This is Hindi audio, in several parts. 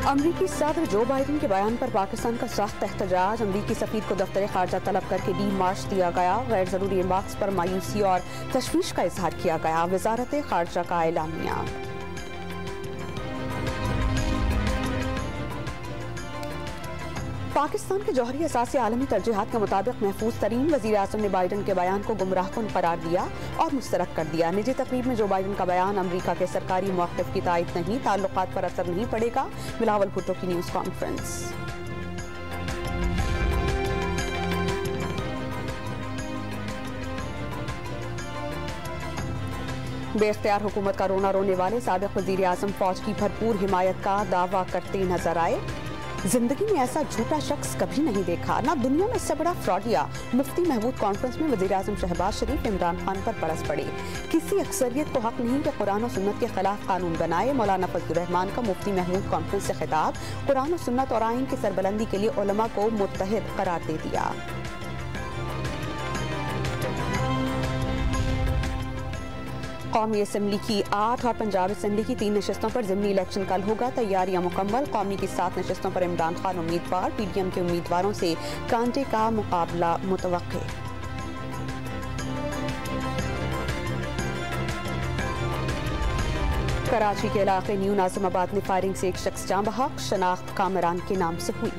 अमरीकी सदर जो बाइडन के बयान पर पाकिस्तान का सख्त एहतजाज। अमरीकी सफीर को दफ्तर खारजा तलब करके डी मार्च दिया गया। गैर जरूरी इनबॉक्स पर मायूसी और तशवीश का इजहार किया गया। वजारत खारजा का एलामिया। पाकिस्तान के जौहरी असासी आलमी तरजीहात के मुताबिक महफूज तरीन। वज़ीर आज़म ने बाइडन के बयान को गुमराहकुन करार दिया और मुस्तरद कर दिया। निजी तकरीब में जो बाइडन का बयान अमरीका के सरकारी मौक़िफ़ की तायद नहीं, ताल्लुकात पर असर नहीं पड़ेगा। बिलावल भुट्टो की न्यूज़ कॉन्फ्रेंस। बेख्तियार हुकूमत का रोना रोने वाले साबिक़ वज़ीर आज़म फौज की भरपूर हिमायत का दावा करते नजर आए। जिंदगी में ऐसा झूठा शख्स कभी नहीं देखा, ना दुनिया में इससे बड़ा फ्रॉडिया। मुफ्ती महमूद कॉन्फ्रेंस में वज़ीर आज़म शहबाज शरीफ इमरान खान पर बरस पड़े। किसी अक्सरियत को हक नहीं कि कुरान और सुन्नत के खिलाफ कानून बनाए। मौलाना फजलुर रहमान का मुफ्ती महमूद कॉन्फ्रेंस से खिताब। कुरान और सुन्नत और आइन की सरबलंदी के लिए उलमा को मुत्तहिद करार दे दिया। कौमी असम्बली की 8 और पंजाब असम्बली की 3 नशस्तों पर ज़िमनी इलेक्शन कल होगा। तैयारियां मुकम्मल। कौमी की 7 नशस्तों पर इमरान खान उम्मीदवार। PDM के उम्मीदवारों से कांटे का मुकाबला मुतवक्के। कराची के इलाके न्यू नाज़िमाबाद में फायरिंग से एक शख्स जाँ बहक। शनाख्त कामरान के नाम से हुई।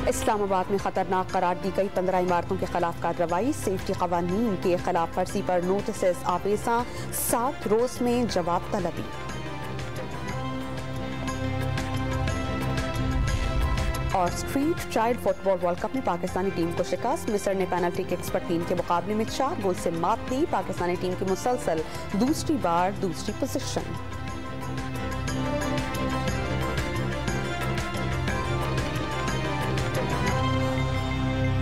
इस्लामाबाद में खतरनाक करार दी गई 15 इमारतों के खिलाफ कार्रवाई। सेफ्टी कवानीन के खिलाफ वर्जी पर नोटिस आवेजा। 7 रोज में जवाब तलबी। और street child football world cup में पाकिस्तानी टीम को शिकस्त। मिस्र ने पेनल्टी किक्स पर टीम के मुकाबले में 4 गोल से मात दी। पाकिस्तानी टीम की मुसलसल दूसरी बार दूसरी पोजीशन।